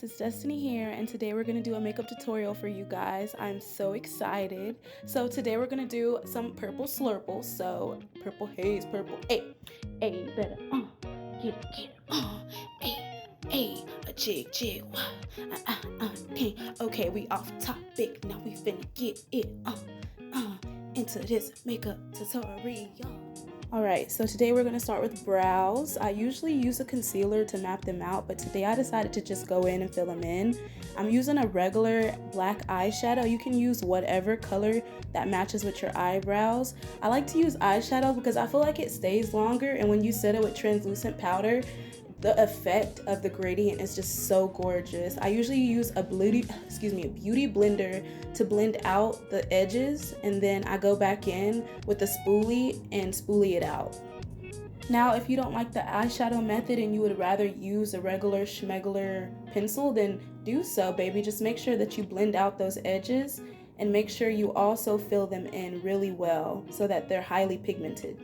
guys, it's Destiny here, and today we're going to do a makeup tutorial for you guys. I'm so excited. So today we're going to do some purple slurples. So purple haze, purple, better, get it, a jig, okay, we off topic, now we finna get it, into this makeup tutorial. Alright, so today we're going to start with brows. I usually use a concealer to map them out, but today I decided to just go in and fill them in. I'm using a regular black eyeshadow. You can use whatever color that matches with your eyebrows. I like to use eyeshadow because I feel like it stays longer, and when you set it with translucent powder, the effect of the gradient is just so gorgeous. I usually use a beauty blender to blend out the edges, and then I go back in with a spoolie and spoolie it out. Now, if you don't like the eyeshadow method and you would rather use a regular schmegular pencil, then do so, baby. Just make sure that you blend out those edges and make sure you also fill them in really well so that they're highly pigmented.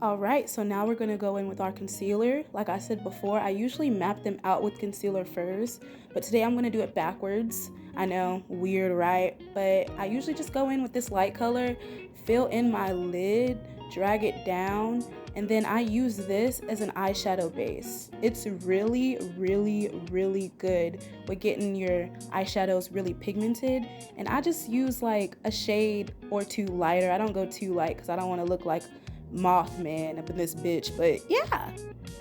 Alright, so now we're going to go in with our concealer. Like I said before, I usually map them out with concealer first, but today I'm going to do it backwards. I know, weird, right? But I usually just go in with this light color, fill in my lid, drag it down, and then I use this as an eyeshadow base. It's really, really, really good with getting your eyeshadows really pigmented, and I just use like a shade or two lighter. I don't go too light because I don't want to look like Mothman up in this bitch, but yeah,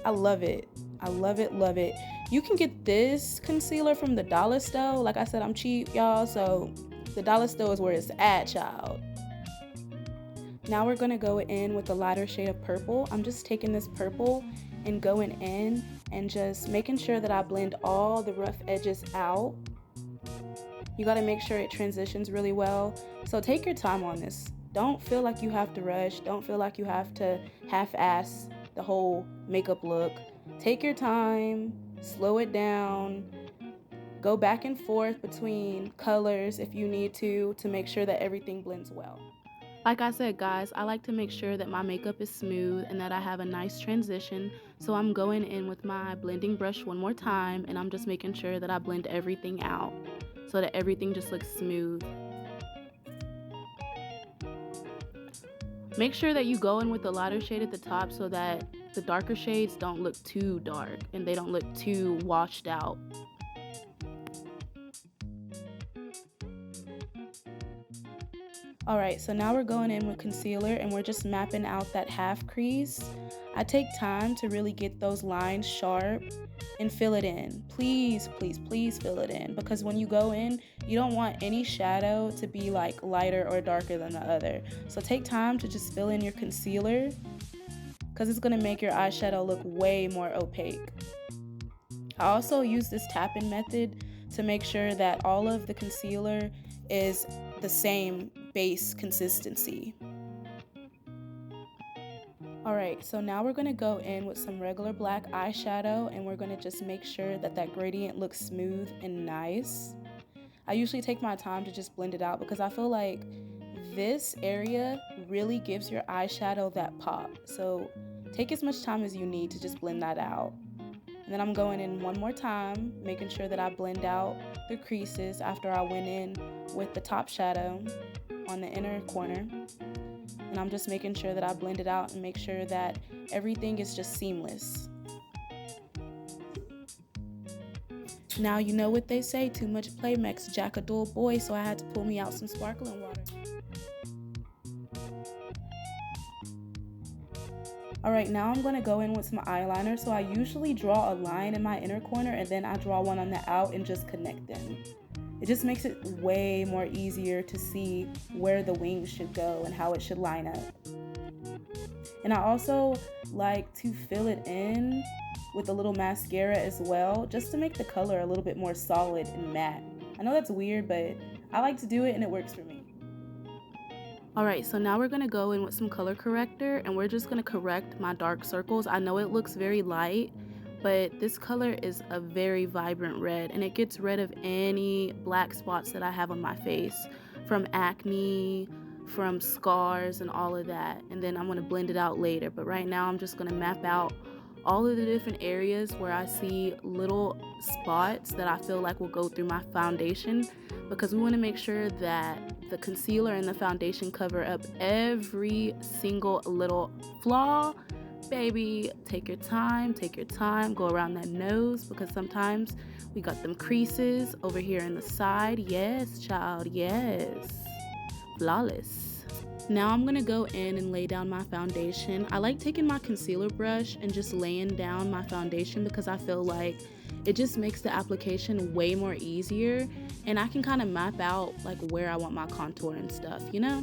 I love it. I love it, love it. You can get this concealer from the dollar store. Like I said, I'm cheap, y'all, so the dollar store is where it's at, child. Now we're gonna go in with a lighter shade of purple. I'm just taking this purple and going in and just making sure that I blend all the rough edges out. You gotta make sure it transitions really well, so take your time on this. Don't feel like you have to rush. Don't feel like you have to half-ass the whole makeup look. Take your time, slow it down, go back and forth between colors if you need to make sure that everything blends well. Like I said, guys, I like to make sure that my makeup is smooth and that I have a nice transition. So I'm going in with my blending brush one more time, and I'm just making sure that I blend everything out so that everything just looks smooth. Make sure that you go in with the lighter shade at the top so that the darker shades don't look too dark and they don't look too washed out. Alright, so now we're going in with concealer and we're just mapping out that half crease. I take time to really get those lines sharp and fill it in. Please, please, please fill it in, because when you go in, you don't want any shadow to be like lighter or darker than the other. So take time to just fill in your concealer because it's going to make your eyeshadow look way more opaque. I also use this tap-in method to make sure that all of the concealer is the same base consistency. Alright, so now we're going to go in with some regular black eyeshadow and we're going to just make sure that that gradient looks smooth and nice. I usually take my time to just blend it out because I feel like this area really gives your eyeshadow that pop. So take as much time as you need to just blend that out. And then I'm going in one more time, making sure that I blend out the creases after I went in with the top shadow on the inner corner. And I'm just making sure that I blend it out and make sure that everything is just seamless. Now you know what they say, too much play makes Jack a dull boy, so I had to pull me out some sparkling water. Alright, now I'm going to go in with some eyeliner. So I usually draw a line in my inner corner and then I draw one on the out and just connect them. It just makes it way more easier to see where the wings should go and how it should line up. And I also like to fill it in with a little mascara as well, just to make the color a little bit more solid and matte. I know that's weird, but I like to do it and it works for me. Alright, so now we're going to go in with some color corrector and we're just going to correct my dark circles. I know it looks very light, but this color is a very vibrant red and it gets rid of any black spots that I have on my face from acne, from scars and all of that. And then I'm going to blend it out later, but right now I'm just going to map out all of the different areas where I see little spots that I feel like will go through my foundation, because we want to make sure that the concealer and the foundation cover up every single little flaw. Baby, take your time, go around that nose, because sometimes we got them creases over here in the side. Yes, child, yes. Flawless. Now I'm gonna go in and lay down my foundation. I like taking my concealer brush and just laying down my foundation because I feel like it just makes the application way more easier, and I can kind of map out like where I want my contour and stuff, you know?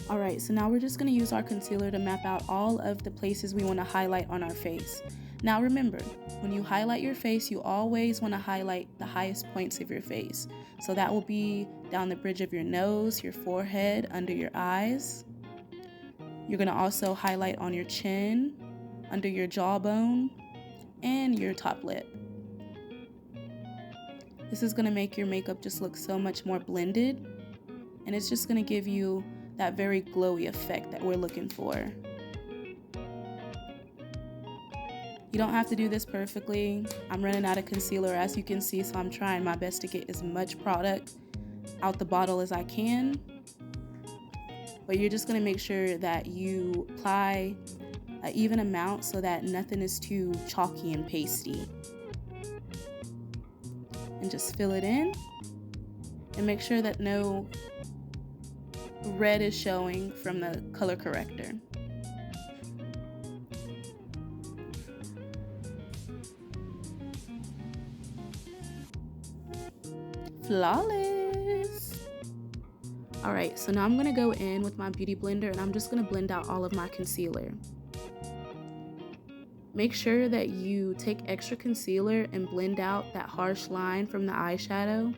Alright, so now we're just gonna use our concealer to map out all of the places we wanna highlight on our face. Now remember, when you highlight your face, you always wanna highlight the highest points of your face. So that will be down the bridge of your nose, your forehead, under your eyes. You're gonna also highlight on your chin, under your jawbone, and your top lip. This is gonna make your makeup just look so much more blended, and it's just gonna give you that very glowy effect that we're looking for. You don't have to do this perfectly. I'm running out of concealer, as you can see, so I'm trying my best to get as much product out the bottle as I can. But you're just gonna make sure that you apply an even amount so that nothing is too chalky and pasty. And just fill it in, and make sure that no red is showing from the color corrector. Flawless. Alright, so now I'm gonna go in with my beauty blender and I'm just gonna blend out all of my concealer. Make sure that you take extra concealer and blend out that harsh line from the eyeshadow.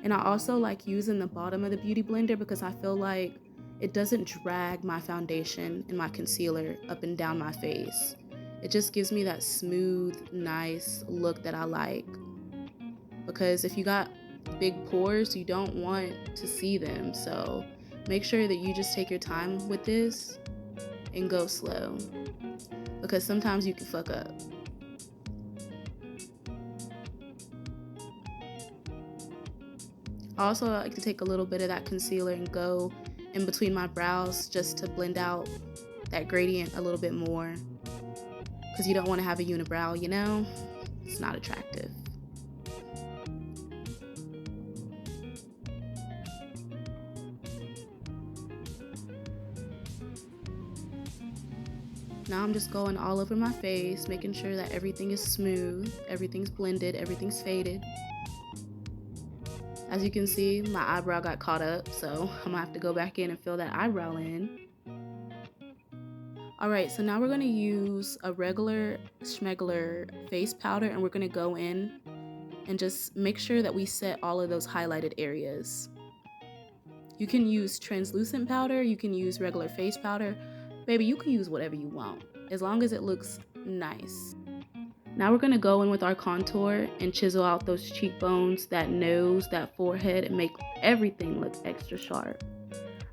And I also like using the bottom of the beauty blender because I feel like it doesn't drag my foundation and my concealer up and down my face. It just gives me that smooth, nice look that I like. Because if you got big pores, you don't want to see them. So make sure that you just take your time with this and go slow, because sometimes you can fuck up. Also, I like to take a little bit of that concealer and go in between my brows just to blend out that gradient a little bit more, because you don't want to have a unibrow, you know? It's not attractive. Now I'm just going all over my face, making sure that everything is smooth, everything's blended, everything's faded. As you can see, my eyebrow got caught up, so I'm gonna have to go back in and fill that eyebrow in. Alright, so now we're gonna use a regular schmegler face powder, and we're gonna go in and just make sure that we set all of those highlighted areas. You can use translucent powder, you can use regular face powder. Baby, you can use whatever you want, as long as it looks nice. Now we're gonna go in with our contour and chisel out those cheekbones, that nose, that forehead, and make everything look extra sharp.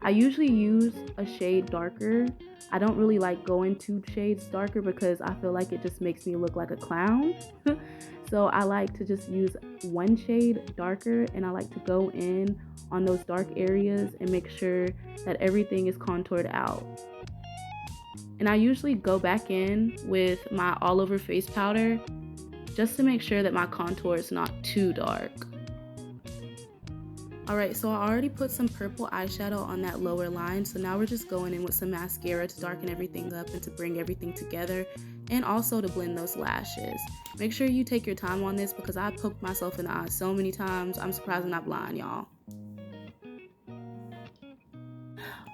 I usually use a shade darker. I don't really like going 2 shades darker because I feel like it just makes me look like a clown. So I like to just use 1 shade darker, and I like to go in on those dark areas and make sure that everything is contoured out. And I usually go back in with my all over face powder just to make sure that my contour is not too dark. Alright, so I already put some purple eyeshadow on that lower line, so now we're just going in with some mascara to darken everything up and to bring everything together, and also to blend those lashes. Make sure you take your time on this because I poked myself in the eye so many times. I'm surprised I'm not blind, y'all.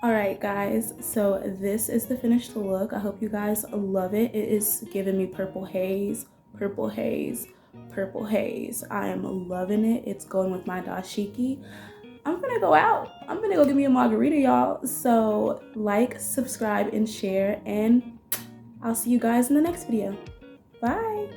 Alright guys, so this is the finished look. I hope you guys love it. It is giving me purple haze, purple haze, purple haze. I am loving it. It's going with my dashiki. I'm gonna go out. I'm gonna go get me a margarita, y'all. So like, subscribe, and share, and I'll see you guys in the next video. Bye.